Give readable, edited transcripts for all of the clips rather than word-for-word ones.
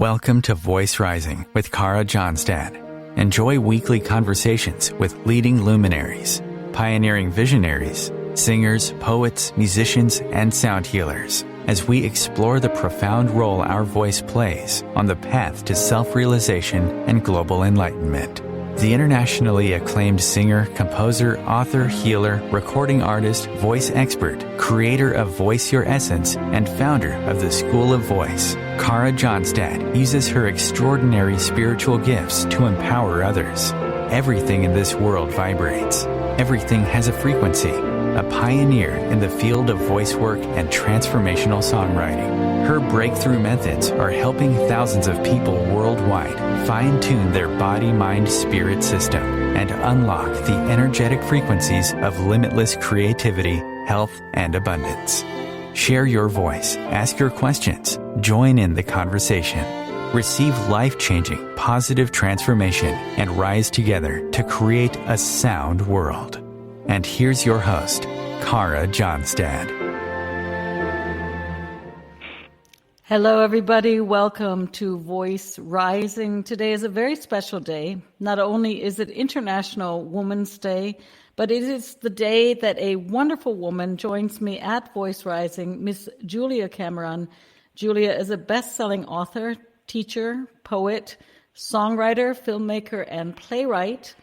Welcome to Voice Rising with Kara Johnstad. Enjoy weekly conversations with leading luminaries, pioneering visionaries, singers, poets, musicians, and sound healers as we explore the profound role our voice plays on the path to self-realization and global enlightenment. The internationally acclaimed singer, composer, author, healer, recording artist, voice expert, creator of Voice Your Essence, and founder of the School of Voice, Kara Johnstad uses her extraordinary spiritual gifts to empower others. Everything in this world vibrates. Everything has a frequency. A pioneer in the field of voice work and transformational songwriting. Her breakthrough methods are helping thousands of people worldwide fine-tune their body-mind-spirit system and unlock the energetic frequencies of limitless creativity, health, and abundance. Share your voice, ask your questions, join in the conversation. Receive life-changing, positive transformation and rise together to create a sound world. And here's your host, Kara Johnstad. Hello, everybody. Welcome to Voice Rising. Today is a very special day. Not only is it International Women's Day, but it is the day that a wonderful woman joins me at Voice Rising, Miss Julia Cameron. Julia is a best-selling author, teacher, poet, songwriter, filmmaker, and playwright.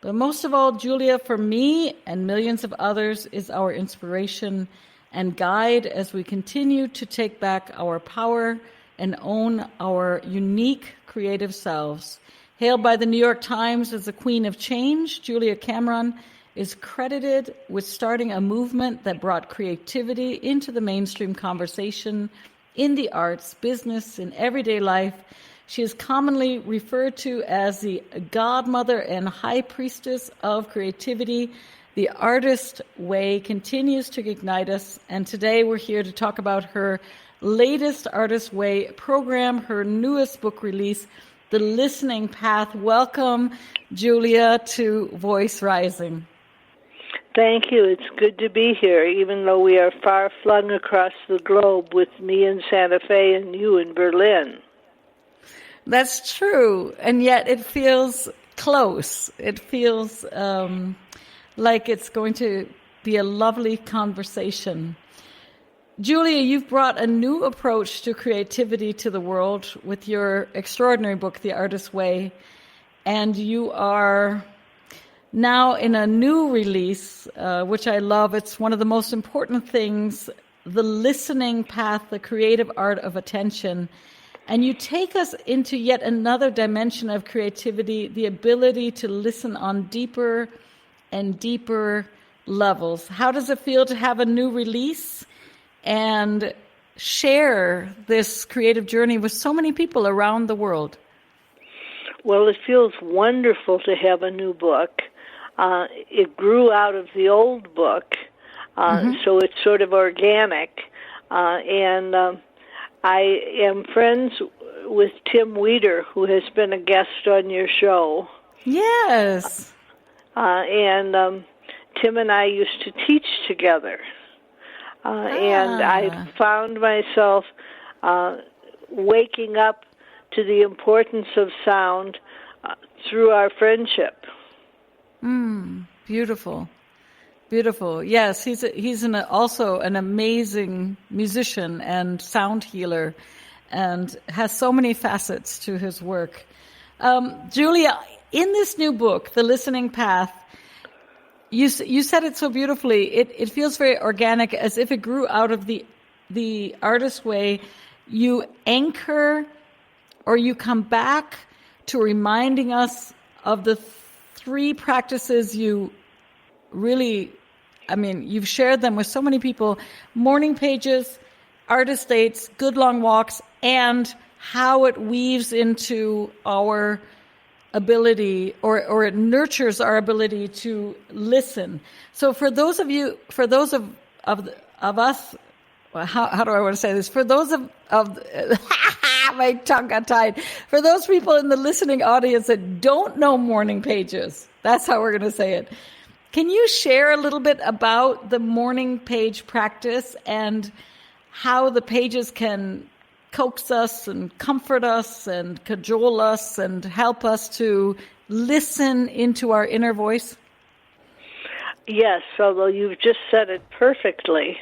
But most of all, Julia, for me and millions of others, is our inspiration and guide as we continue to take back our power and own our unique creative selves. Hailed by the New York Times as the Queen of Change, Julia Cameron is credited with starting a movement that brought creativity into the mainstream conversation in the arts, business, and everyday life. She is commonly referred to as the Godmother and High Priestess of creativity. The Artist Way continues to ignite us, and today we're here to talk about her latest Artist Way program, her newest book release, The Listening Path. Welcome, Julia, to Voice Rising. Thank you. It's good to be here, even though we are far flung across the globe with me in Santa Fe and you in Berlin. That's true, and yet it feels close. It feels like it's going to be a lovely conversation. Julia, you've brought a new approach to creativity to the world with your extraordinary book, The Artist's Way, and you are now in a new release, which I love. It's one of the most important things, The Listening Path, the creative art of attention. And you take us into yet another dimension of creativity, the ability to listen on deeper and deeper levels. How does it feel to have a new release and share this creative journey with so many people around the world? Well, it feels wonderful to have a new book. It grew out of the old book, so it's sort of organic. I am friends with Tim Weider, who has been a guest on your show. Yes. And Tim and I used to teach together. And I found myself waking up to the importance of sound through our friendship. Beautiful. Beautiful. Yes, he's also an amazing musician and sound healer and has so many facets to his work. Julia, in this new book, The Listening Path, you said it so beautifully. It feels very organic, as if it grew out of the Artist's Way. You anchor or you come back to reminding us of the three practices you really, you've shared them with so many people: morning pages, artist dates, good long walks, and how it weaves into our ability or it nurtures our ability to listen. So for those of us, how do I want to say this? For those of my tongue got tied. For those people in the listening audience that don't know morning pages, that's how we're going to say it. Can you share a little bit about the morning page practice and how the pages can coax us and comfort us and cajole us and help us to listen into our inner voice? Yes, although you've just said it perfectly.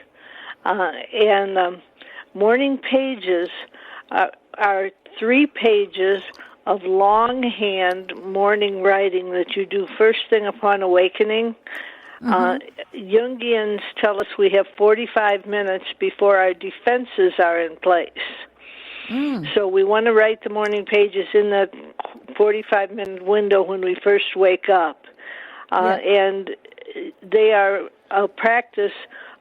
Morning pages are 3 pages of longhand morning writing that you do first thing upon awakening. Jungians tell us we have 45 minutes before our defenses are in place. So we want to write the morning pages in that 45-minute window when we first wake up. And they are a practice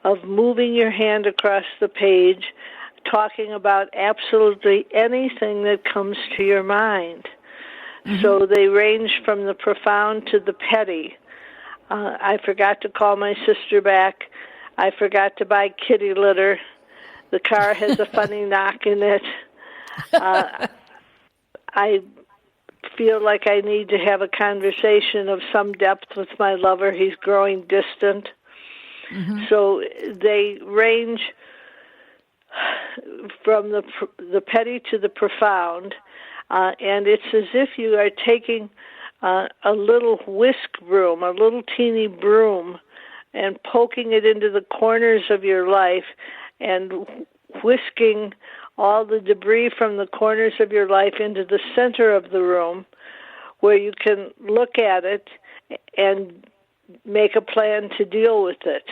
of moving your hand across the page, talking about absolutely anything that comes to your mind. So they range from the profound to the petty. I forgot to call my sister back. I forgot to buy kitty litter. The car has a funny knock in it. I feel like I need to have a conversation of some depth with my lover. He's growing distant. So they range from the petty to the profound, and it's as if you are taking a little whisk broom, a little teeny broom, and poking it into the corners of your life and whisking all the debris from the corners of your life into the center of the room where you can look at it and make a plan to deal with it.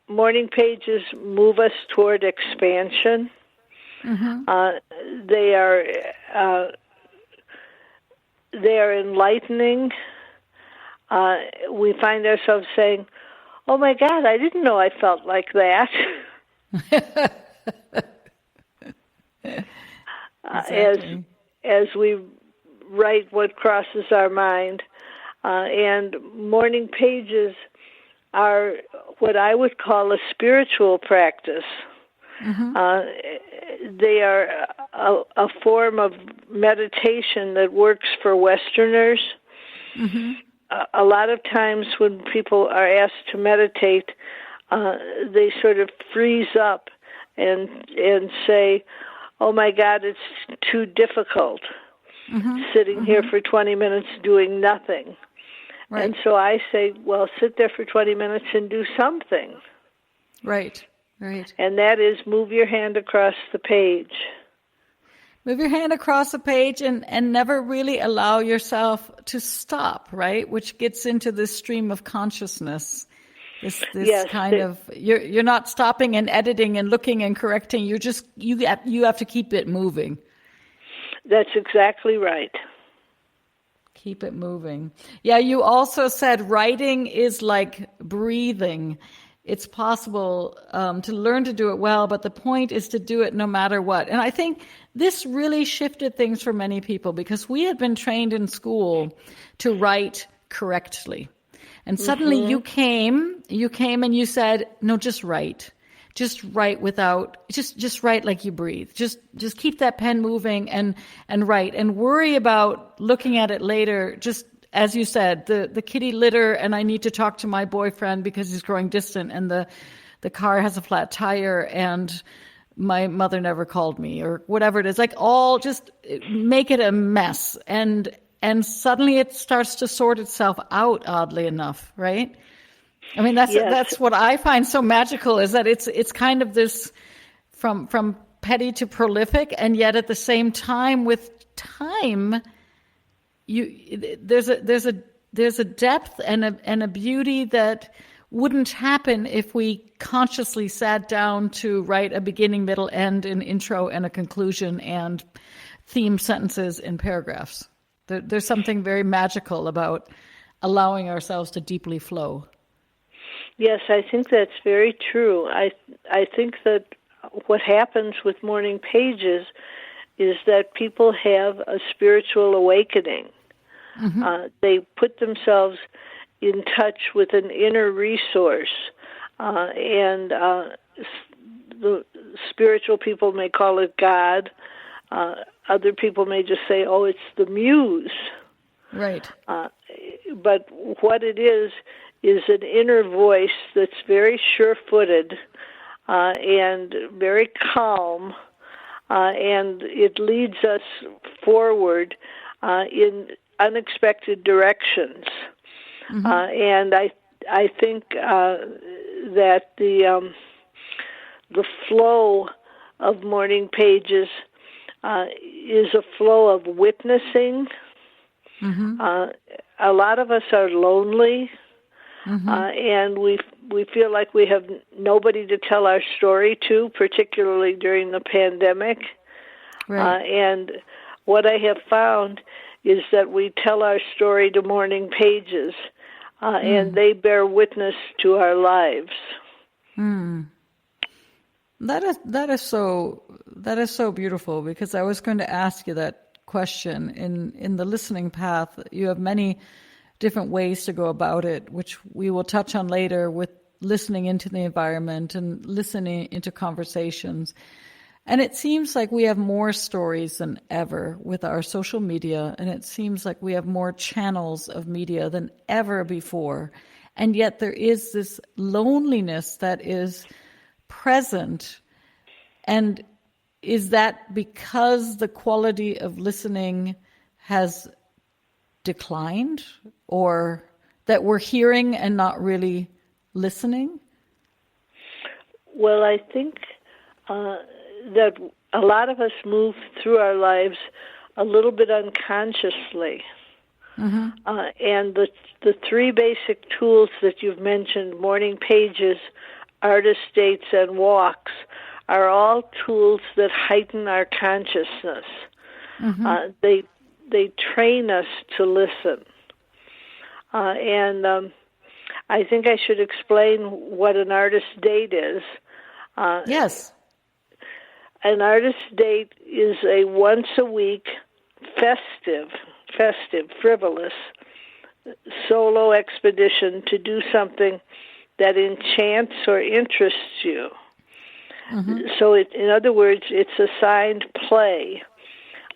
Morning pages move us toward expansion. They are enlightening. We find ourselves saying, "Oh my God, I didn't know I felt like that." Exactly. As we write what crosses our mind, and morning pages are what I would call a spiritual practice. They are a form of meditation that works for Westerners. A lot of times when people are asked to meditate, they sort of freeze up and say, "Oh my God, it's too difficult sitting here for 20 minutes doing nothing." Right. And so I say, well, sit there for 20 minutes and do something. Right. And that is move your hand across the page. Move your hand across the page and never really allow yourself to stop, right? Which gets into this stream of consciousness. This Yes, kind of, you're not stopping and editing and looking and correcting. You have to keep it moving. That's exactly right. Keep it moving. Yeah, you also said writing is like breathing. It's possible to learn to do it well, but the point is to do it no matter what. And I think this really shifted things for many people because we had been trained in school to write correctly. And suddenly you came and you said, no, just write. Just write just write like you breathe. Just keep that pen moving and write and worry about looking at it later. Just as you said, the kitty litter and I need to talk to my boyfriend because he's growing distant and the car has a flat tire and my mother never called me or whatever it is. Like all just make it a mess and suddenly it starts to sort itself out, oddly enough, right? I mean, that's what I find so magical is that it's kind of this from petty to prolific, and yet at the same time, with time, there's a depth and a beauty that wouldn't happen if we consciously sat down to write a beginning, middle, end, an intro, and a conclusion, and theme sentences in paragraphs. There's something very magical about allowing ourselves to deeply flow. Yes, I think that's very true. I think that what happens with morning pages is that people have a spiritual awakening. They put themselves in touch with an inner resource, and the spiritual people may call it God. Other people may just say, oh, it's the muse. Right. But what it is an inner voice that's very sure-footed, and very calm, and it leads us forward in unexpected directions. And I think that the flow of morning pages is a flow of witnessing. A lot of us are lonely, and we feel like we have nobody to tell our story to, particularly during the pandemic. Right. And what I have found is that we tell our story to morning pages, and they bear witness to our lives. That is so beautiful, because I was going to ask you that question. In the listening path, you have many different ways to go about it, which we will touch on later, with listening into the environment and listening into conversations. And it seems like we have more stories than ever with our social media, and it seems like we have more channels of media than ever before. And yet there is this loneliness that is present. And is that because the quality of listening has declined, or that we're hearing and not really listening? Well, I think that a lot of us move through our lives a little bit unconsciously. And the three basic tools that you've mentioned, morning pages, artist dates, and walks, are all tools that heighten our consciousness. They train us to listen. And I think I should explain what an artist date is. Yes. An artist date is a once-a-week festive, frivolous, solo expedition to do something that enchants or interests you. So, in other words, it's assigned play.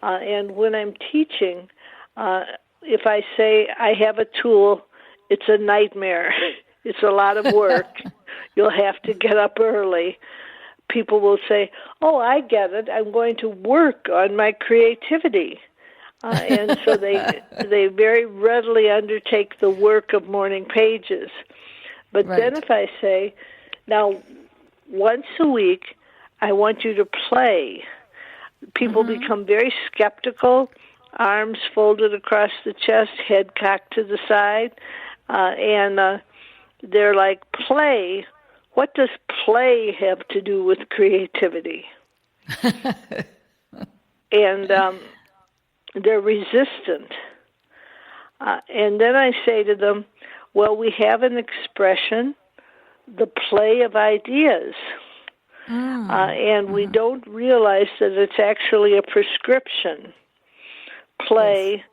And when I'm teaching, if I say I have a tool, it's a nightmare. It's a lot of work. You'll have to get up early. People will say, "Oh, I get it. I'm going to work on my creativity." And so they very readily undertake the work of morning pages. But then if I say, now, once a week, I want you to play, people become very skeptical, arms folded across the chest, head cocked to the side, and they're like, play? What does play have to do with creativity? And they're resistant. And then I say to them, well, we have an expression, the play of ideas. And we don't realize that it's actually a prescription. Play,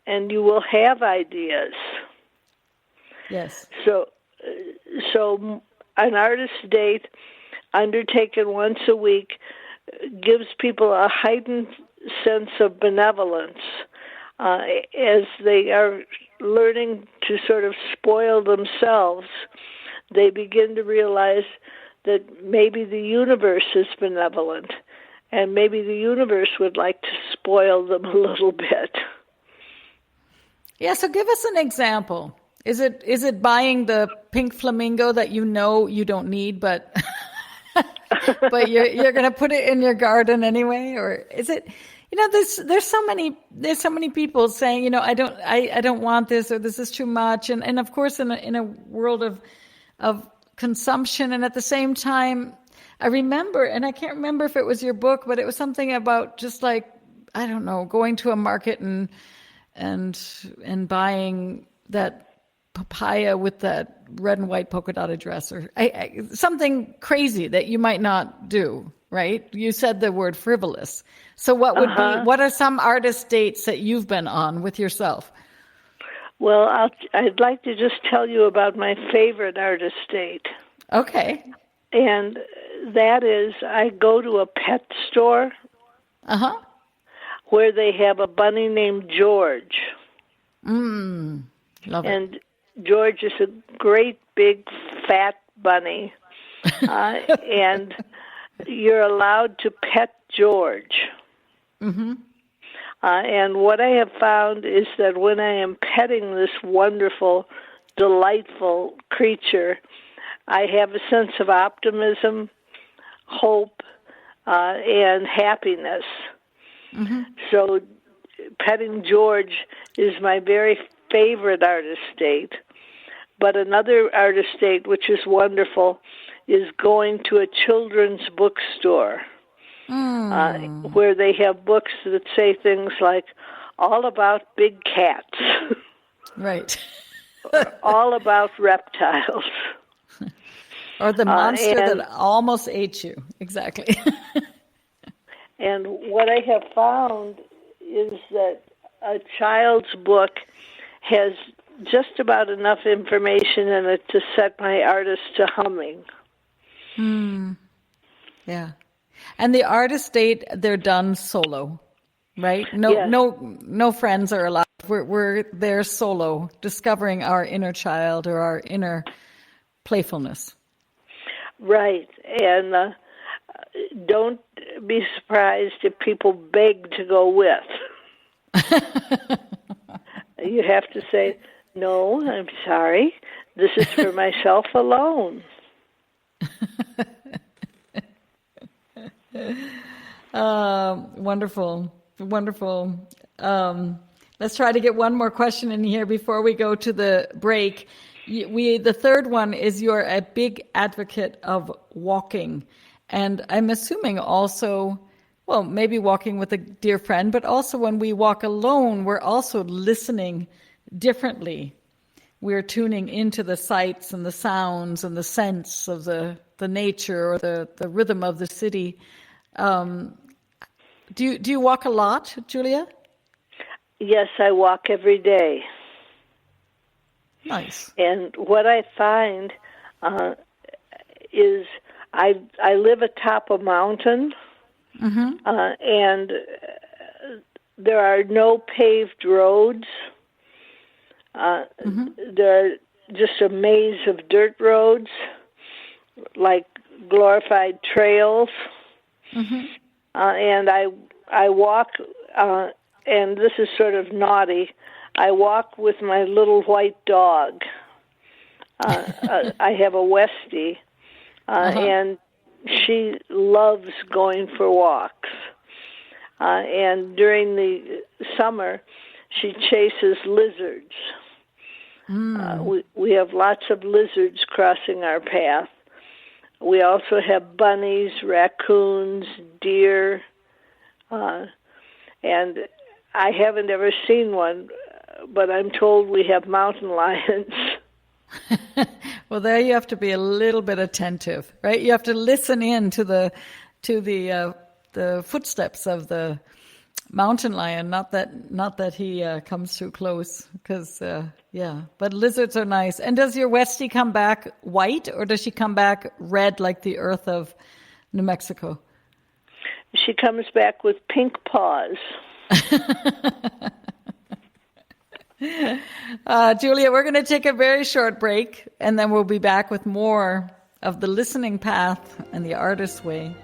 and you will have ideas. Yes. So an artist date undertaken once a week gives people a heightened sense of benevolence as they are learning to sort of spoil themselves. They begin to realize that maybe the universe is benevolent, and maybe the universe would like to spoil them a little bit. Yeah, so give us an example. Is it buying the pink flamingo that you know you don't need, but but you're going to put it in your garden anyway, or is it? You know, there's so many people saying, you know, I don't want this, or this is too much, and of course in a world of consumption, and at the same time, I remember, and I can't remember if it was your book, but it was something about just like, I don't know, going to a market and buying that papaya with that red and white polka dotted dress, or something crazy that you might not do, right? You said the word frivolous. So what would be, what are some artist dates that you've been on with yourself? Well, I'd like to just tell you about my favorite artist date. Okay. And that is, I go to a pet store where they have a bunny named George. Love it. And George is a great, big, fat bunny. And you're allowed to pet George. Mm-hmm. And what I have found is that when I am petting this wonderful, delightful creature, I have a sense of optimism, hope, and happiness. Mm-hmm. So petting George is my very favorite artist state. But another artist state, which is wonderful, is going to a children's bookstore where they have books that say things like, all about big cats. Right. All about reptiles. Or the monster that almost ate you. Exactly. And what I have found is that a child's book has just about enough information in it to set my artist to humming. Yeah. And the artist date, they're done solo, right? No friends are allowed. We're there solo, discovering our inner child or our inner playfulness. Right. And don't be surprised if people beg to go with. You have to say, no, I'm sorry. This is for myself alone. Wonderful. Wonderful. Let's try to get one more question in here before we go to the break. The third one is you're a big advocate of walking. And I'm assuming also, well, maybe walking with a dear friend, but also when we walk alone, we're also listening differently. We're tuning into the sights and the sounds and the sense of the nature or the rhythm of the city. Do you walk a lot, Julia? Yes, I walk every day. Nice. And what I find is I live atop a mountain, and there are no paved roads. There are just a maze of dirt roads, like glorified trails. And I walk, and this is sort of naughty, I walk with my little white dog. I have a Westie, and she loves going for walks. And during the summer, she chases lizards. We have lots of lizards crossing our path. We also have bunnies, raccoons, deer, and I haven't ever seen one, but I'm told we have mountain lions. Well, there you have to be a little bit attentive, right? You have to listen in to the footsteps of the mountain lion. Not that he comes too close, because But lizards are nice. And does your Westie come back white, or does she come back red like the earth of New Mexico? She comes back with pink paws. Julia, we're going to take a very short break, and then we'll be back with more of the listening path and the artist's way.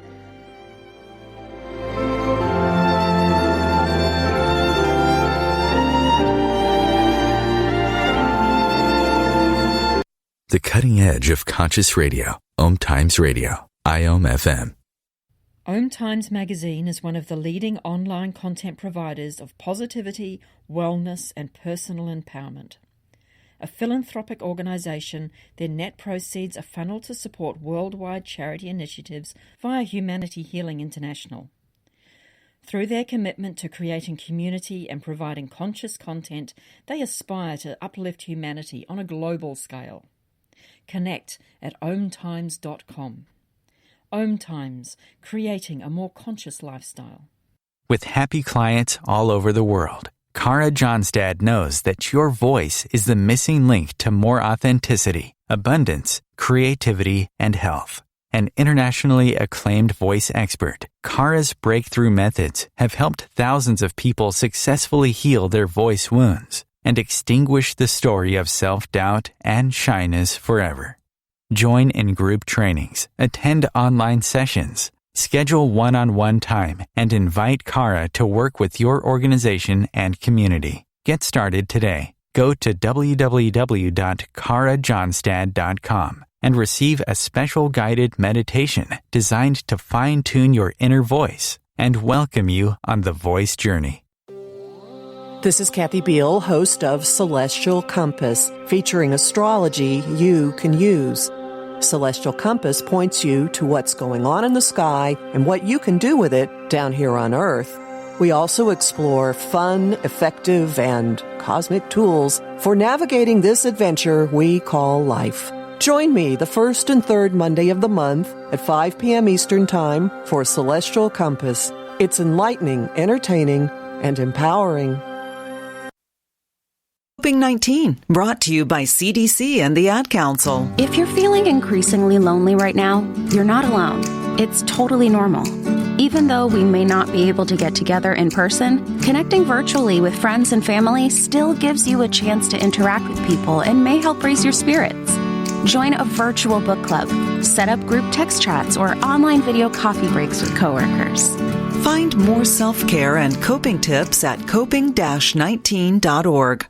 The cutting edge of conscious radio. OMTimes Radio. IOM FM. OMTimes magazine is one of the leading online content providers of positivity, wellness, and personal empowerment. A philanthropic organisation, their net proceeds are funneled to support worldwide charity initiatives via Humanity Healing International. Through their commitment to creating community and providing conscious content, they aspire to uplift humanity on a global scale. Connect at omtimes.com. OMTimes, creating a more conscious lifestyle. With happy clients all over the world, Cara Johnstad knows that your voice is the missing link to more authenticity, abundance, creativity, and health. An internationally acclaimed voice expert, Cara's breakthrough methods have helped thousands of people successfully heal their voice wounds and extinguish the story of self-doubt and shyness forever. Join in group trainings, attend online sessions, schedule one-on-one time, and invite Cara to work with your organization and community. Get started today. Go to www.carajohnstad.com and receive a special guided meditation designed to fine-tune your inner voice and welcome you on the voice journey. This is Kathy Beal, host of Celestial Compass, featuring astrology you can use. Celestial Compass points you to what's going on in the sky and what you can do with it down here on Earth. We also explore fun, effective, and cosmic tools for navigating this adventure we call life. Join me the first and third Monday of the month at 5 p.m. Eastern Time for Celestial Compass. It's enlightening, entertaining, and empowering. Coping-19, brought to you by CDC and the Ad Council. If you're feeling increasingly lonely right now, you're not alone. It's totally normal. Even though we may not be able to get together in person, connecting virtually with friends and family still gives you a chance to interact with people and may help raise your spirits. Join a virtual book club, set up group text chats, or online video coffee breaks with coworkers. Find more self-care and coping tips at coping-19.org.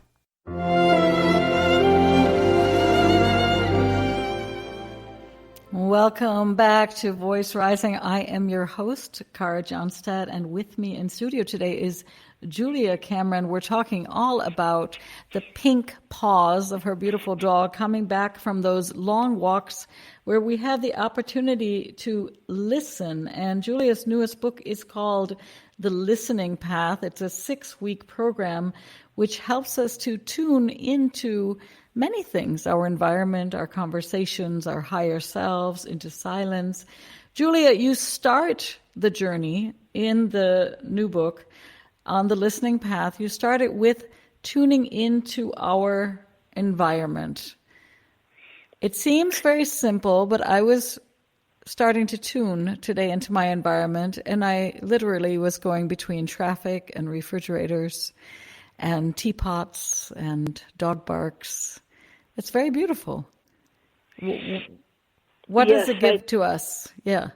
Welcome back to Voice Rising. I am your host, Cara Johnstad, and with me in studio today is Julia Cameron. We're talking all about the pink paws of her beautiful dog coming back from those long walks where we have the opportunity to listen. And Julia's newest book is called The Listening Path. It's a 6-week program which helps us to tune into many things, our environment, our conversations, our higher selves, into silence. Julia, you start the journey in the new book on the listening path. You started with tuning into our environment. It seems very simple, but I was starting to tune today into my environment, and I literally was going between traffic and refrigerators and teapots and dog barks. It's very beautiful. What does it give to us? Yeah.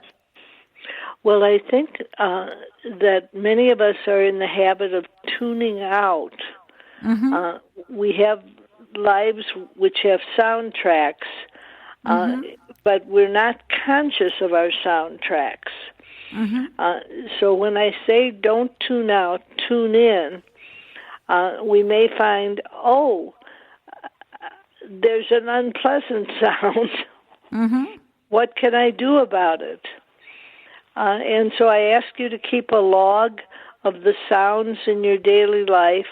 Well, I think that many of us are in the habit of tuning out. Mm-hmm. We have lives which have soundtracks, but we're not conscious of our soundtracks. Mm-hmm. So when I say don't tune out, tune in, we may find, there's an unpleasant sound. Mm-hmm. What can I do about it? And so I ask you to keep a log of the sounds in your daily life,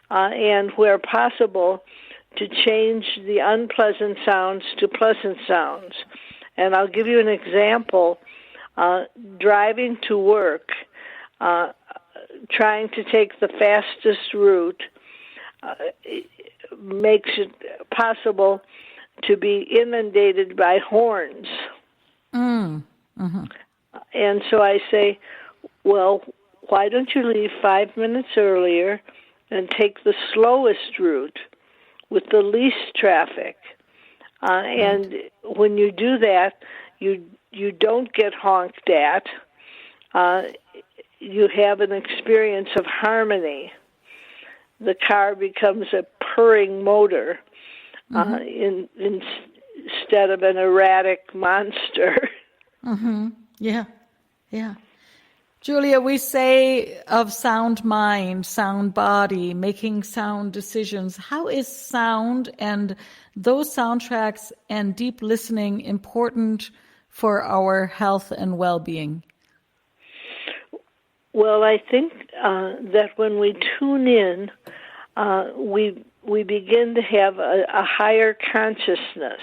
and where possible, to change the unpleasant sounds to pleasant sounds. And I'll give you an example. Driving to work, trying to take the fastest route, makes it possible to be inundated by horns. Mm-hmm. And so I say, well, why don't you leave 5 minutes earlier and take the slowest route with the least traffic? And when you do that, you don't get honked at. You have an experience of harmony. The car becomes a purring motor instead of an erratic monster. Mm-hmm. Yeah. Julia, we say of sound mind, sound body, making sound decisions. How is sound and those soundtracks and deep listening important for our health and well-being? Well, I think that when we tune in, we begin to have a higher consciousness.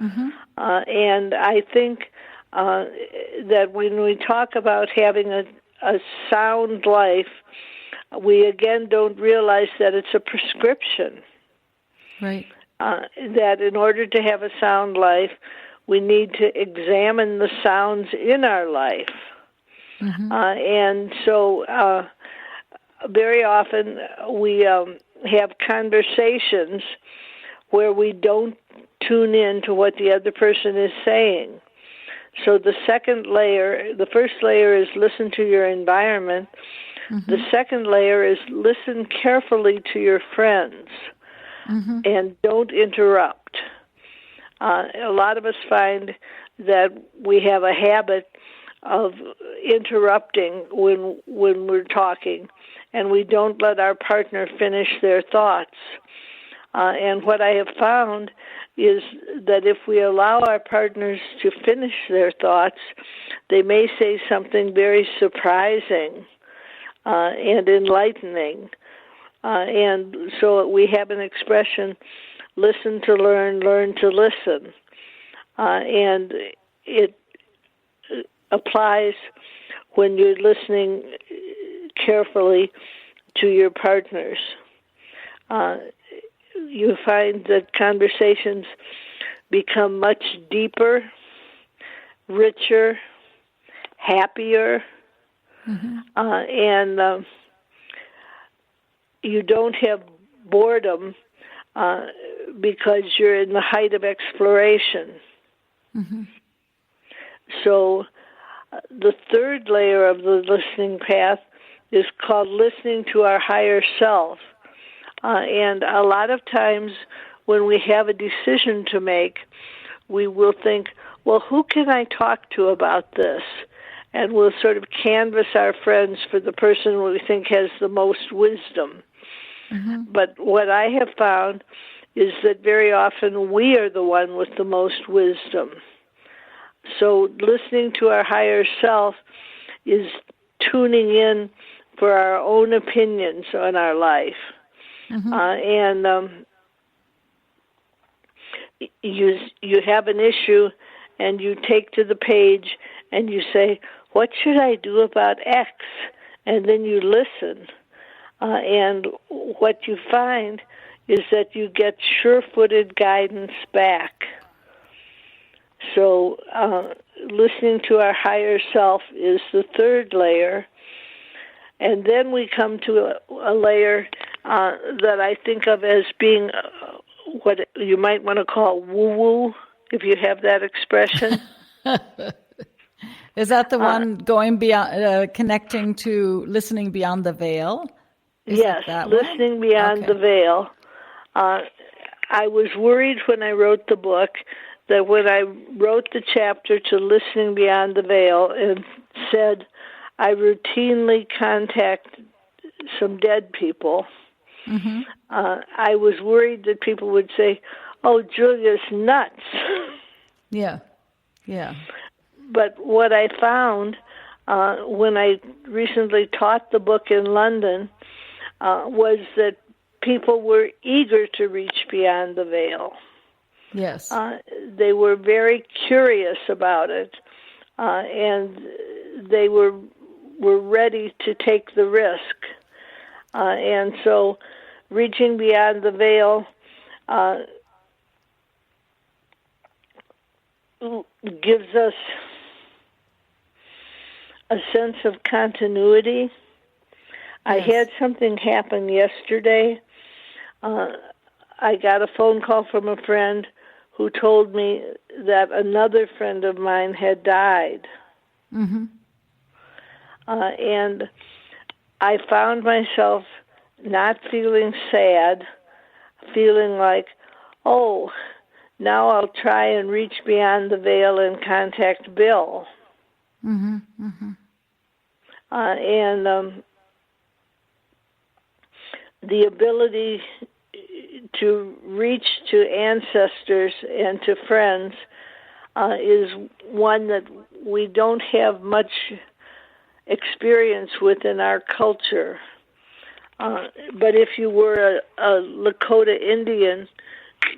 Mm-hmm. And I think that when we talk about having a sound life, we again don't realize that it's a prescription. Right. That in order to have a sound life, we need to examine the sounds in our life. Mm-hmm. And so very often we have conversations where we don't tune in to what the other person is saying. So the second layer, the first layer is listen to your environment. Mm-hmm. The second layer is listen carefully to your friends and don't interrupt. A lot of us find that we have a habit of interrupting when we're talking, and we don't let our partner finish their thoughts. And what I have found is that if we allow our partners to finish their thoughts, they may say something very surprising and enlightening. And so we have an expression, listen to learn, learn to listen. And it applies when you're listening carefully to your partners. You find that conversations become much deeper, richer, happier, and you don't have boredom because you're in the height of exploration. So the third layer of the listening path is called listening to our higher self. And a lot of times when we have a decision to make, we will think, well, who can I talk to about this? And we'll sort of canvass our friends for the person we think has the most wisdom. But what I have found is that very often we are the one with the most wisdom. So listening to our higher self is tuning in for our own opinions on our life. And you have an issue, and you take to the page, and you say, what should I do about X? And then you listen. And what you find is that you get sure-footed guidance back. So listening to our higher self is the third layer. And then we come to a layer that I think of as being what you might want to call woo-woo, if you have that expression. Is that the one going beyond, connecting to listening beyond the veil? Yes, listening beyond the veil. I was worried when I wrote the book that when I wrote the chapter to listening beyond the veil and said, I routinely contact some dead people, I was worried that people would say, oh, Julia's nuts. Yeah. But what I found when I recently taught the book in London was that people were eager to reach beyond the veil. Yes. They were very curious about it, and they were ready to take the risk. And so reaching beyond the veil gives us a sense of continuity. Yes. I had something happen yesterday. I got a phone call from a friend who told me that another friend of mine had died. And I found myself not feeling sad, feeling like, oh, now I'll try and reach beyond the veil and contact Bill. And the ability to reach to ancestors and to friends is one that we don't have much experience with in our culture. But if you were a Lakota Indian,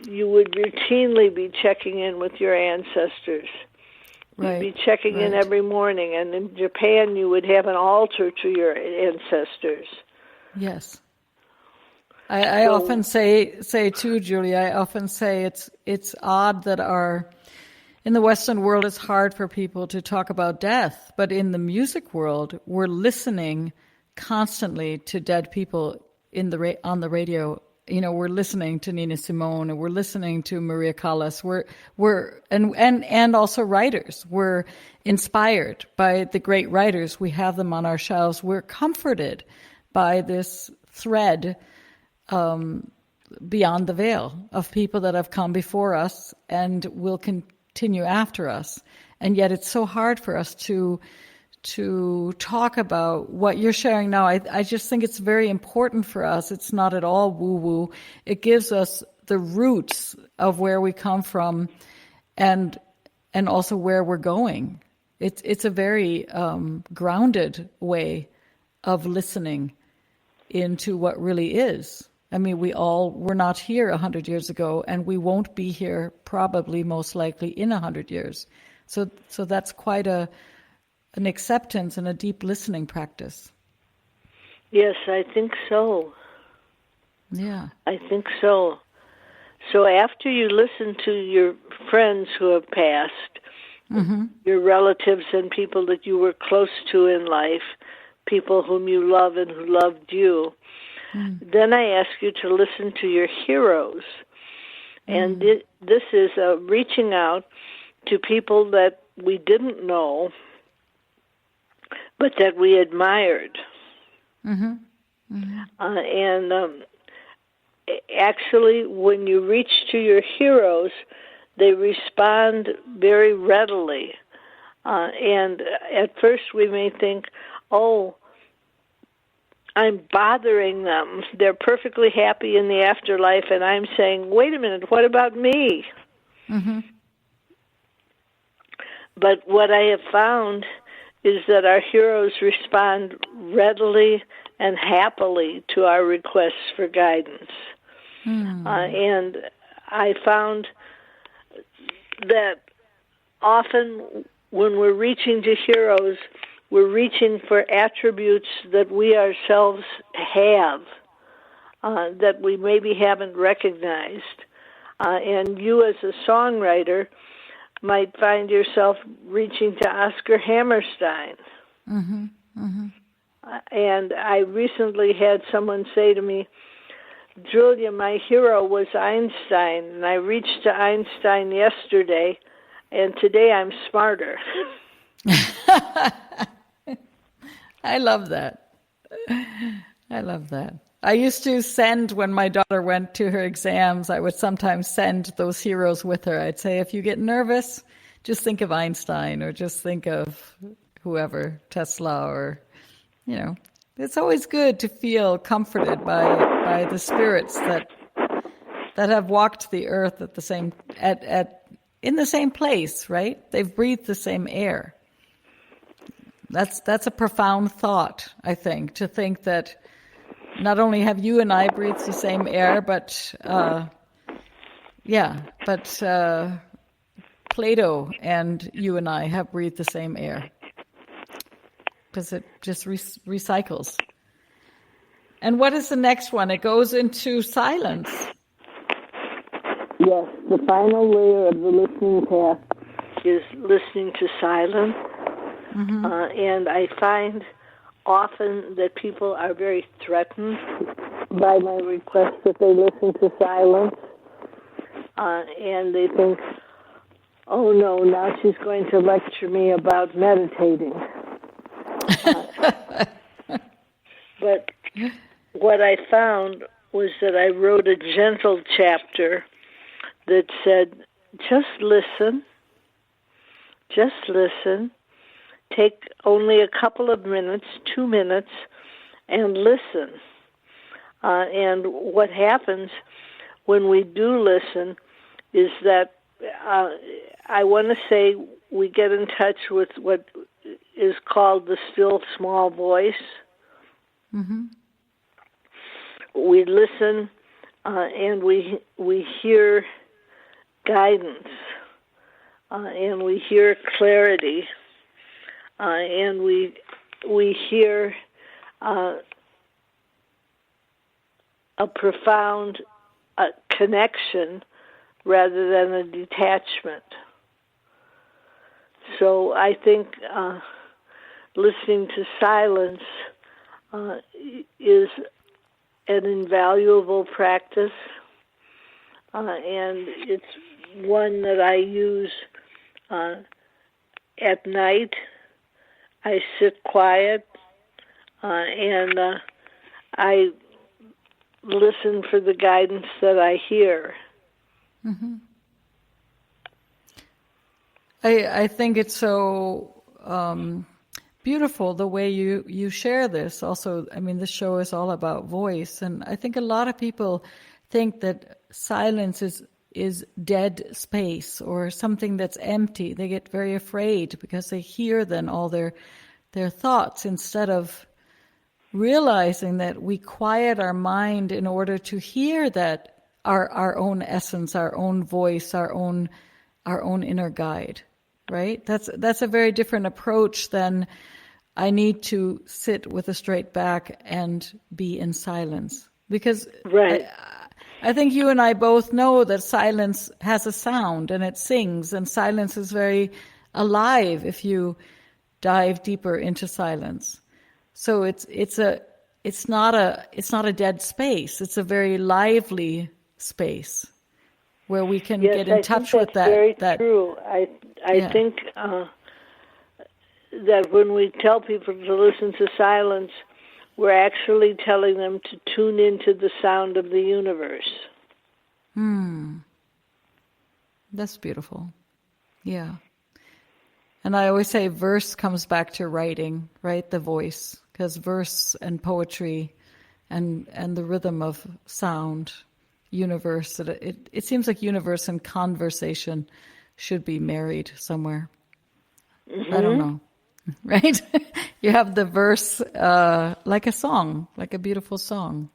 you would routinely be checking in with your ancestors. You'd be checking in every morning. And in Japan, you would have an altar to your ancestors. Yes. I often say too, Julia, I often say it's odd that in the Western world, it's hard for people to talk about death, but in the music world, we're listening constantly to dead people on the radio we're listening to Nina Simone, and we're listening to Maria Callas. And also writers. We're inspired by the great writers. We have them on our shelves. We're comforted by this thread beyond the veil of people that have come before us and will continue after us. And yet it's so hard for us to talk about what you're sharing now. I just think it's very important for us. It's not at all woo-woo. It gives us the roots of where we come from and also where we're going. It's a very grounded way of listening into what really is. I mean, we're not here 100 years ago, and we won't be here probably most likely in 100 years. So that's quite an acceptance and a deep listening practice. Yes, I think so. Yeah. I think so. So after you listen to your friends who have passed, your relatives and people that you were close to in life, people whom you love and who loved you, then I ask you to listen to your heroes. And this is reaching out to people that we didn't know, but that we admired. And actually, when you reach to your heroes, they respond very readily. And at first we may think, oh, I'm bothering them. They're perfectly happy in the afterlife, and I'm saying, wait a minute, what about me? But what I have found is that our heroes respond readily and happily to our requests for guidance. And I found that often when we're reaching to heroes, we're reaching for attributes that we ourselves have, that we maybe haven't recognized. And you as a songwriter might find yourself reaching to Oscar Hammerstein. And I recently had someone say to me, Julia, my hero was Einstein, and I reached to Einstein yesterday, and today I'm smarter. I love that. I love that. I used to send, when my daughter went to her exams, I would sometimes send those heroes with her. I'd say, if you get nervous, just think of Einstein, or just think of whoever, Tesla, or, it's always good to feel comforted by the spirits that have walked the earth at the same in the same place, right? They've breathed the same air. That's a profound thought, I think, to think that not only have you and I breathed the same air, but Plato and you and I have breathed the same air, because it just recycles. And what is the next one? It goes into silence. Yes, the final layer of the listening path is listening to silence. And I find often that people are very threatened by my request that they listen to silence. And they think, oh no, now she's going to lecture me about meditating. But what I found was that I wrote a gentle chapter that said, just listen, take only a couple of minutes, 2 minutes, and listen. And what happens when we do listen is that I want to say we get in touch with what is called the still small voice. We listen and we hear guidance, and we hear clarity, and we hear a profound connection rather than a detachment. So I think listening to silence is an invaluable practice, and it's one that I use at night. I sit quiet, and I listen for the guidance that I hear. Mm-hmm. I think it's so beautiful the way you share this. Also, I mean, this show is all about voice, and I think a lot of people think that silence is dead space or something that's empty. They get very afraid because they hear then all their thoughts, instead of realizing that we quiet our mind in order to hear that our own essence, our own voice, our own inner guide. Right? That's a very different approach than I need to sit with a straight back and be in silence. Because right. I think you and I both know that silence has a sound and it sings, and silence is very alive if you dive deeper into silence. So it's not a dead space. It's a very lively space where we can get in touch with that. Very true. I think that when we tell people to listen to silence, we're actually telling them to tune into the sound of the universe. That's beautiful. Yeah. And I always say verse comes back to writing, right? The voice, because verse and poetry and the rhythm of sound, universe, it seems like universe and conversation should be married somewhere. Mm-hmm. I don't know. Right? You have the verse like a song, like a beautiful song.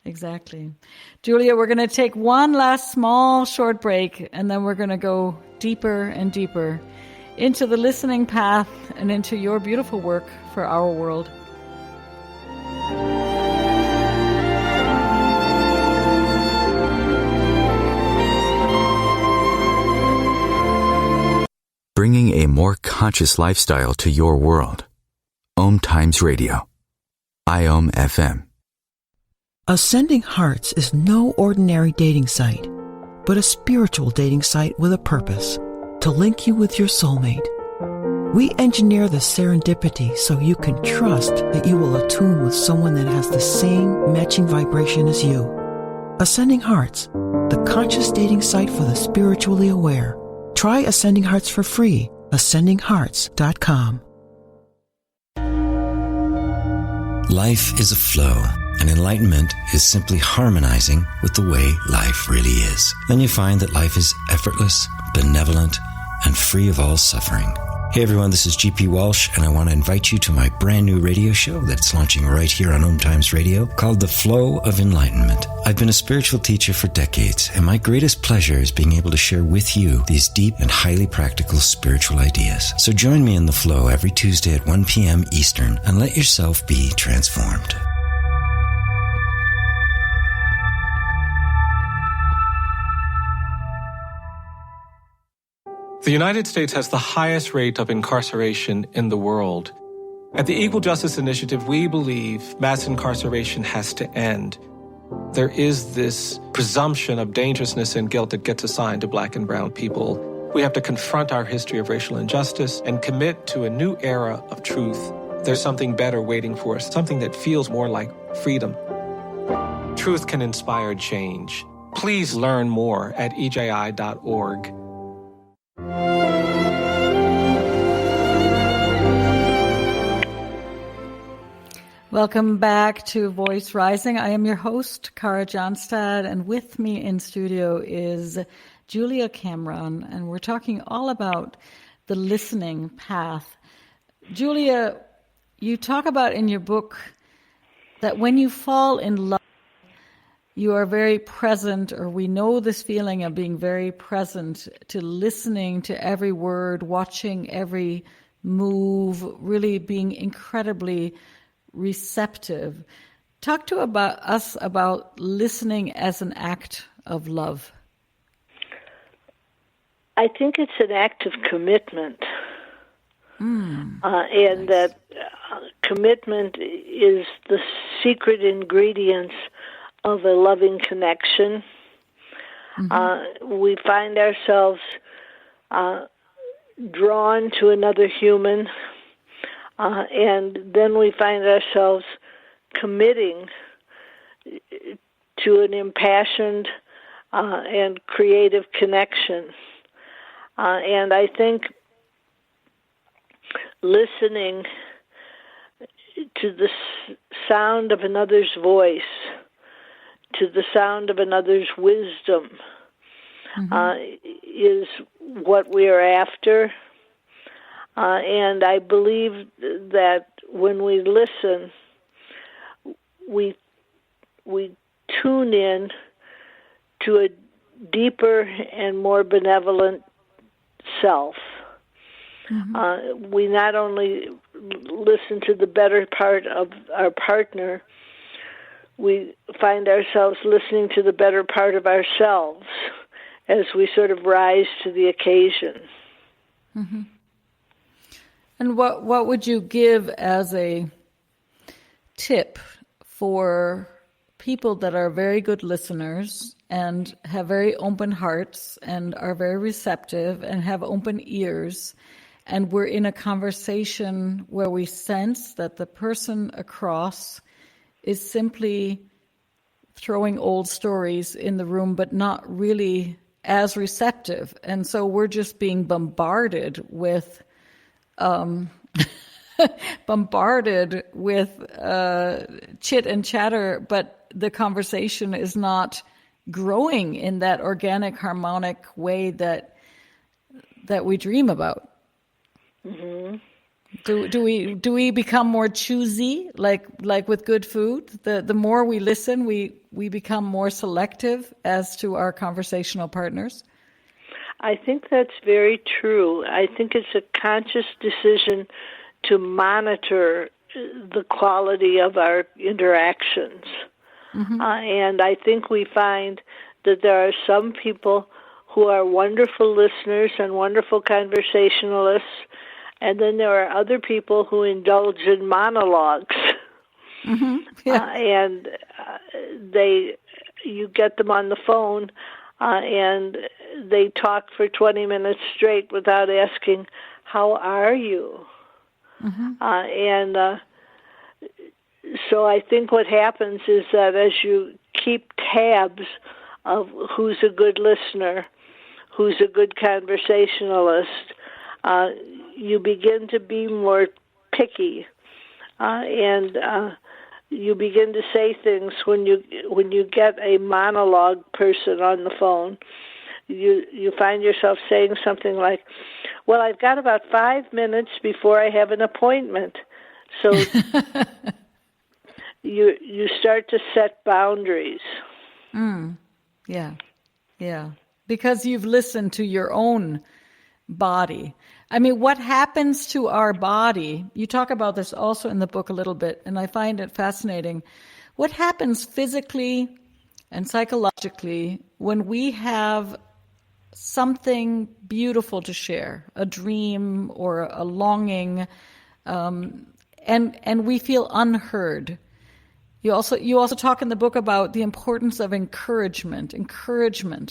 Exactly. Julia, we're going to take one last small short break, and then we're going to go deeper and deeper into the listening path and into your beautiful work for our world. Bringing a more conscious lifestyle to your world. OMTimes Radio. IOM FM. Ascending Hearts is no ordinary dating site, but a spiritual dating site with a purpose, to link you with your soulmate. We engineer the serendipity so you can trust that you will attune with someone that has the same matching vibration as you. Ascending Hearts, the conscious dating site for the spiritually aware. Try Ascending Hearts for free. AscendingHearts.com. Life is a flow, and enlightenment is simply harmonizing with the way life really is. Then you find that life is effortless, benevolent, and free of all suffering. Hey everyone, this is GP Walsh, and I want to invite you to my brand new radio show that's launching right here on OMTimes Radio called The Flow of Enlightenment. I've been a spiritual teacher for decades, and my greatest pleasure is being able to share with you these deep and highly practical spiritual ideas. So join me in The Flow every Tuesday at 1 p.m. Eastern and let yourself be transformed. The United States has the highest rate of incarceration in the world. At the Equal Justice Initiative, we believe mass incarceration has to end. There is this presumption of dangerousness and guilt that gets assigned to Black and brown people. We have to confront our history of racial injustice and commit to a new era of truth. There's something better waiting for us, something that feels more like freedom. Truth can inspire change. Please learn more at EJI.org. Welcome back to Voice Rising. I am your host, Cara Johnstad, and with me in studio is Julia Cameron, and we're talking all about the listening path. Julia, you talk about in your book that when you fall in love, you are very present, or we know this feeling of being very present to listening to every word, watching every move, really being incredibly receptive. Talk to us about listening as an act of love. I think it's an act of commitment. And nice. that commitment is the secret ingredients of a loving connection. We find ourselves drawn to another human, and then we find ourselves committing to an impassioned and creative connection. And I think listening to the sound of another's voice, to the sound of another's wisdom, is what we are after. And I believe that when we listen, we tune in to a deeper and more benevolent self. We not only listen to the better part of our partner, we find ourselves listening to the better part of ourselves as we sort of rise to the occasion. And what would you give as a tip for people that are very good listeners and have very open hearts and are very receptive and have open ears, and we're in a conversation where we sense that the person across is simply throwing old stories in the room but not really as receptive, and so we're just being bombarded with chit and chatter, but the conversation is not growing in that organic, harmonic way that we dream about. Do we become more choosy, like with good food? The more we listen, we become more selective as to our conversational partners? I think that's very true. I think it's a conscious decision to monitor the quality of our interactions. And I think we find that there are some people who are wonderful listeners and wonderful conversationalists, and then there are other people who indulge in monologues. And you get them on the phone, and they talk for 20 minutes straight without asking, "How are you?" So I think what happens is that as you keep tabs of who's a good listener, who's a good conversationalist, you begin to be more picky, and you begin to say things when you get a monologue person on the phone. You find yourself saying something like, "Well, I've got about 5 minutes before I have an appointment." So you start to set boundaries. Yeah. Because you've listened to your own body. I mean, what happens to our body? You talk about this also in the book a little bit, and I find it fascinating. What happens physically and psychologically when we have something beautiful to share, a dream or a longing, and we feel unheard? You also talk in the book about the importance of encouragement,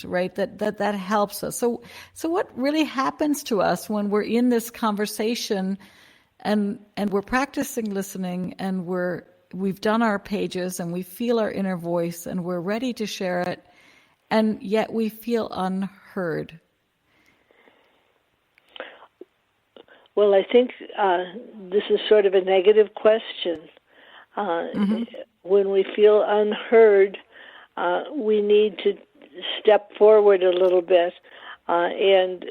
right? That helps us. So what really happens to us when we're in this conversation and we're practicing listening, and we've done our pages and we feel our inner voice and we're ready to share it, and yet we feel unheard? Well, I think this is sort of a negative question. When we feel unheard, we need to step forward a little bit and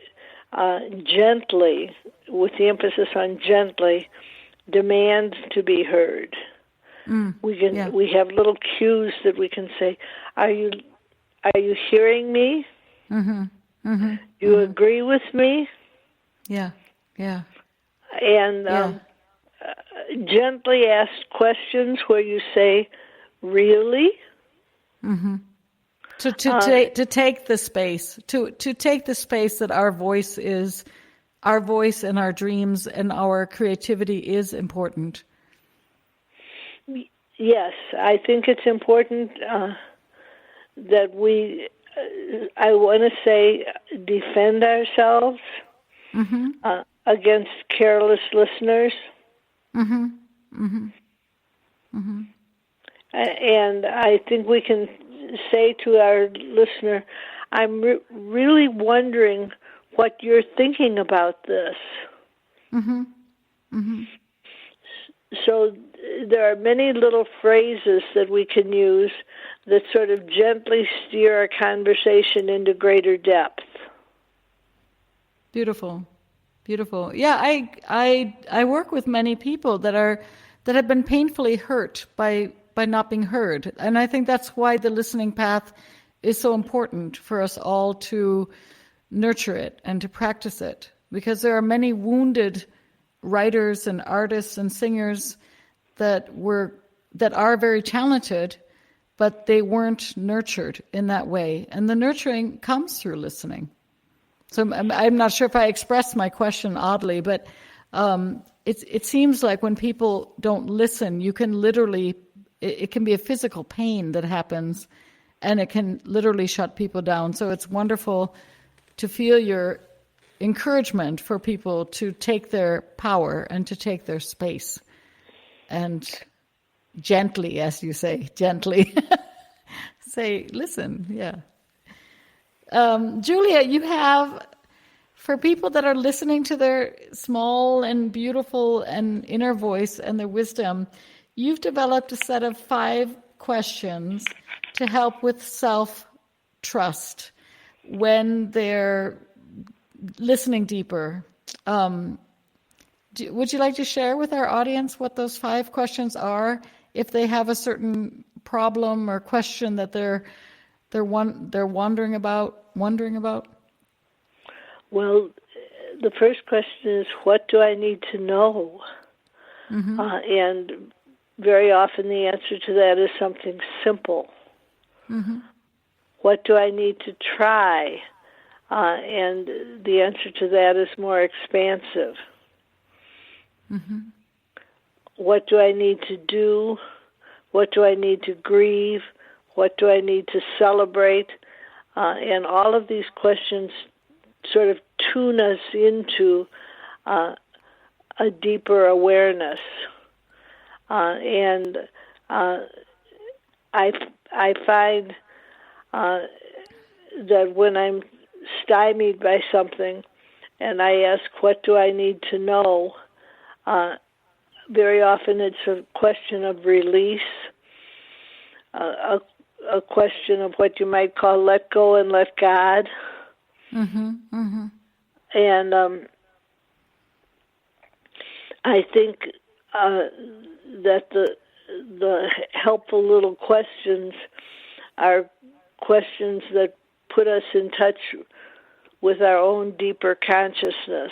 gently, with the emphasis on gently, demand to be heard. We have little cues that we can say, "Are you hearing me? You agree with me?" Yeah. And gently asked questions where you say, "Really?" To take the space, to take the space that our voice and our dreams and our creativity is important. Yes, I think it's important that we, I want to say, defend ourselves against careless listeners. And I think we can say to our listener, I'm really wondering what you're thinking about this. So there are many little phrases that we can use that sort of gently steer our conversation into greater depth. Beautiful. Yeah, I work with many people that have been painfully hurt by not being heard, and I think that's why the listening path is so important for us all to nurture it and to practice it, because there are many wounded writers and artists and singers that are very talented, but they weren't nurtured in that way, and the nurturing comes through listening. So I'm not sure if I expressed my question oddly, but it seems like when people don't listen, you can literally, it can be a physical pain that happens, and it can literally shut people down. So it's wonderful to feel your encouragement for people to take their power and to take their space. And gently, as you say, gently say, listen, yeah. Julia, you have, for people that are listening to their small and beautiful and inner voice and their wisdom, you've developed a set of 5 questions to help with self-trust when they're listening deeper. Would you like to share with our audience what those 5 questions are, if they have a certain problem or question that they're wondering about? Well, the first question is, what do I need to know? And very often the answer to that is something simple. What do I need to try? And the answer to that is more expansive. What do I need to do? What do I need to grieve? What do I need to celebrate? And all of these questions sort of tune us into a deeper awareness. And I find that when I'm stymied by something and I ask, what do I need to know? Very often it's a question of release, a question of what you might call let go and let God. And I think that the helpful little questions are questions that put us in touch with our own deeper consciousness.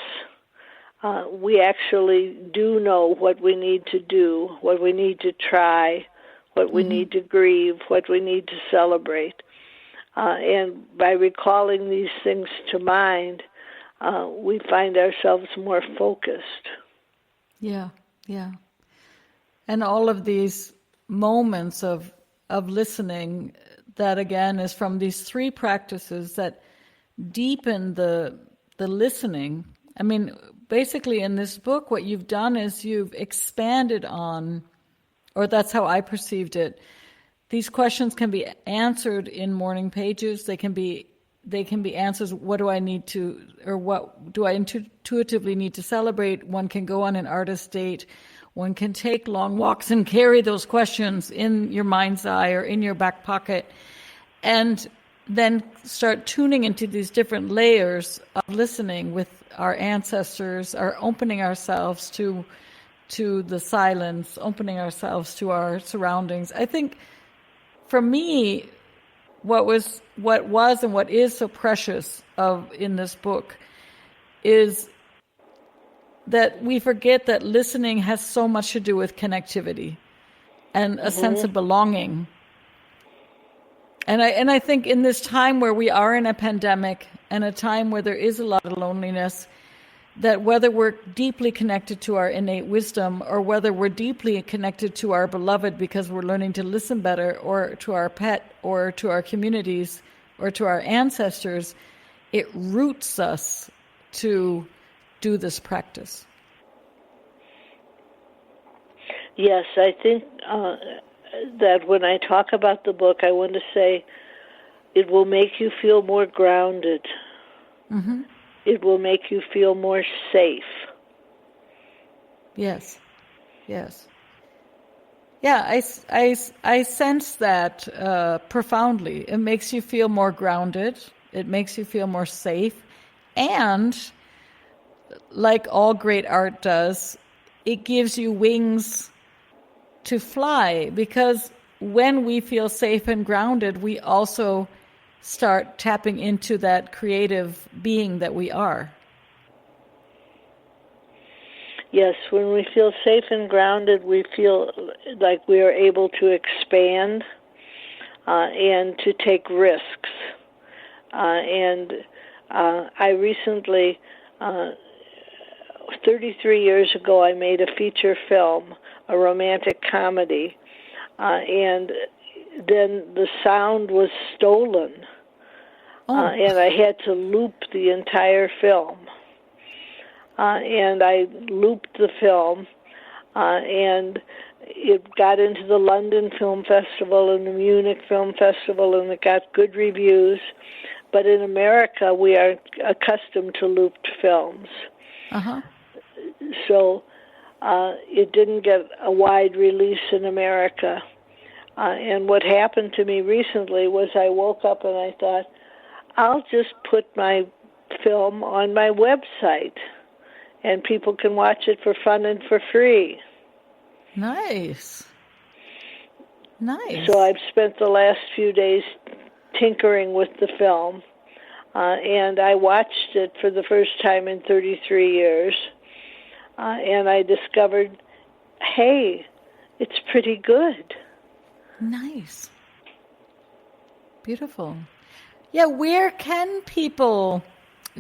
We actually do know what we need to do, what we need to try, what we need to grieve, what we need to celebrate. And by recalling these things to mind, we find ourselves more focused. Yeah. And all of these moments of listening, that again is from these 3 practices that deepen the listening. I mean, basically in this book, what you've done is you've expanded on, or that's how I perceived it. These questions can be answered in morning pages. They can be answers. What do I need to, or what do I intuitively need to celebrate? One can go on an artist date. One can take long walks and carry those questions in your mind's eye or in your back pocket, and then start tuning into these different layers of listening with our ancestors, our opening ourselves to the silence, opening ourselves to our surroundings. I think for me, what was and what is so precious in this book is that we forget that listening has so much to do with connectivity and a sense of belonging. And I think in this time where we are in a pandemic and a time where there is a lot of loneliness, that whether we're deeply connected to our innate wisdom or whether we're deeply connected to our beloved because we're learning to listen better, or to our pet, or to our communities, or to our ancestors, it roots us to do this practice. Yes, I think that when I talk about the book, I want to say it will make you feel more grounded. Mm-hmm. It will make you feel more safe. Yes, yes. Yeah, I sense that profoundly. It makes you feel more grounded. It makes you feel more safe. And like all great art does, it gives you wings to fly, because when we feel safe and grounded, we also start tapping into that creative being that we are. Yes, when we feel safe and grounded, we feel like we are able to expand and to take risks. I recently, 33 years ago, I made a feature film, a romantic comedy, and then the sound was stolen. And I had to loop the entire film. And I looped the film, and it got into the London Film Festival and the Munich Film Festival, and it got good reviews. But in America, we are accustomed to looped films. Uh-huh. So it didn't get a wide release in America. And what happened to me recently was I woke up and I thought, I'll just put my film on my website, and people can watch it for fun and for free. Nice. Nice. So I've spent the last few days tinkering with the film, and I watched it for the first time in 33 years, and I discovered, hey, it's pretty good. Nice. Beautiful. Yeah, where can people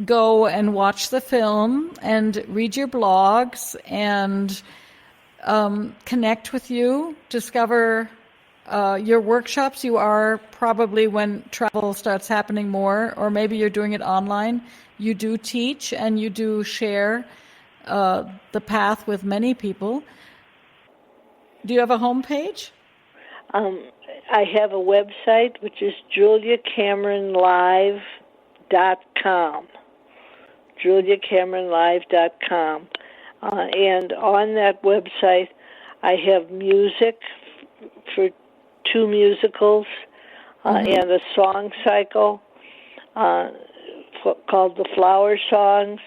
go and watch the film and read your blogs and connect with you, discover your workshops? You are probably, when travel starts happening more, or maybe you're doing it online, you do teach and you do share the path with many people. Do you have a homepage? I have a website, which is juliacameronlive.com. juliacameronlive.com. And on that website, I have music for 2 musicals and a song cycle called The Flower Songs.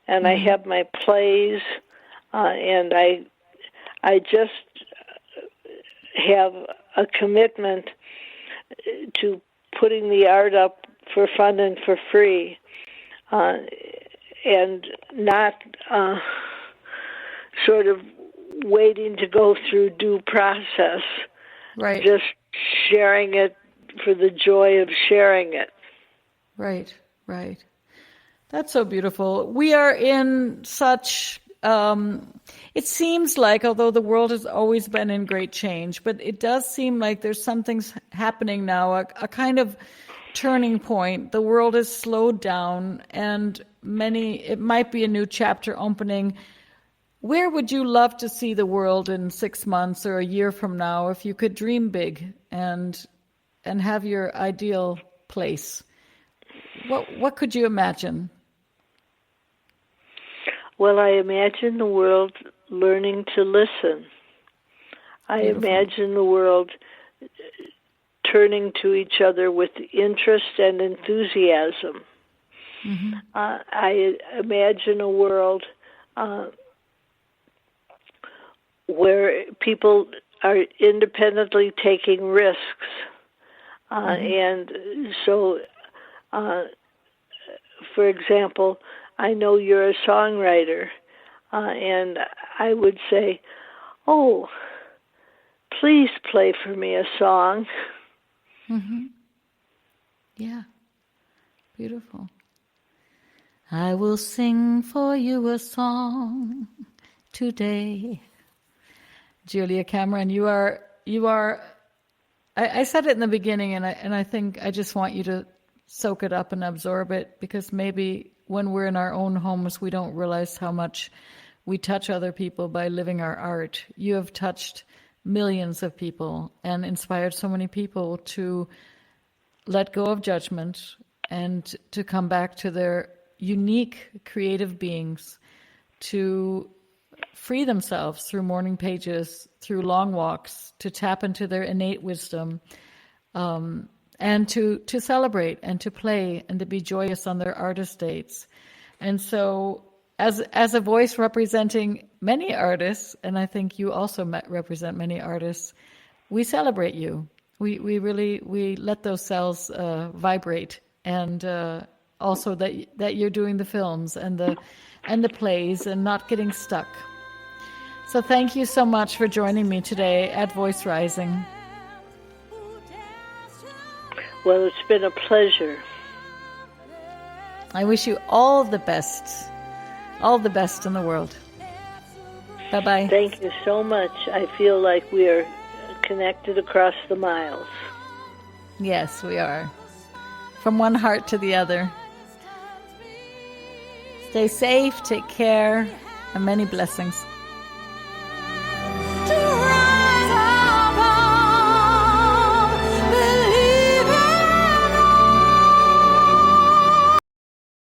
And I have my plays, and I just have a commitment to putting the art up for fun and for free, and not sort of waiting to go through due process. Right. Just sharing it for the joy of sharing it. Right, right. That's so beautiful. We are in such... it seems like, although the world has always been in great change, but it does seem like there's something's happening now, a kind of turning point. The world has slowed down, and it might be a new chapter opening. Where would you love to see the world in 6 months or a year from now, if you could dream big and have your ideal place? What could you imagine? Well, I imagine the world learning to listen. I imagine the world turning to each other with interest and enthusiasm. Mm-hmm. I imagine a world where people are independently taking risks. And so, for example, I know you're a songwriter, and I would say, oh, please play for me a song. Mm-hmm. Yeah. Beautiful. I will sing for you a song today. Julia Cameron, you are. I said it in the beginning, and I think I just want you to soak it up and absorb it, because maybe when we're in our own homes, we don't realize how much we touch other people by living our art. You have touched millions of people and inspired so many people to let go of judgment and to come back to their unique creative beings, to free themselves through morning pages, through long walks, to tap into their innate wisdom, and to celebrate and to play and to be joyous on their artist dates. And so as a voice representing many artists, and I think you also represent many artists, we celebrate you. We really let those cells vibrate, and also that you're doing the films and the plays and not getting stuck. So thank you so much for joining me today at Voice Rising. Well, it's been a pleasure. I wish you all the best in the world. Bye-bye. Thank you so much. I feel like we are connected across the miles. Yes, we are. From one heart to the other. Stay safe, take care, and many blessings.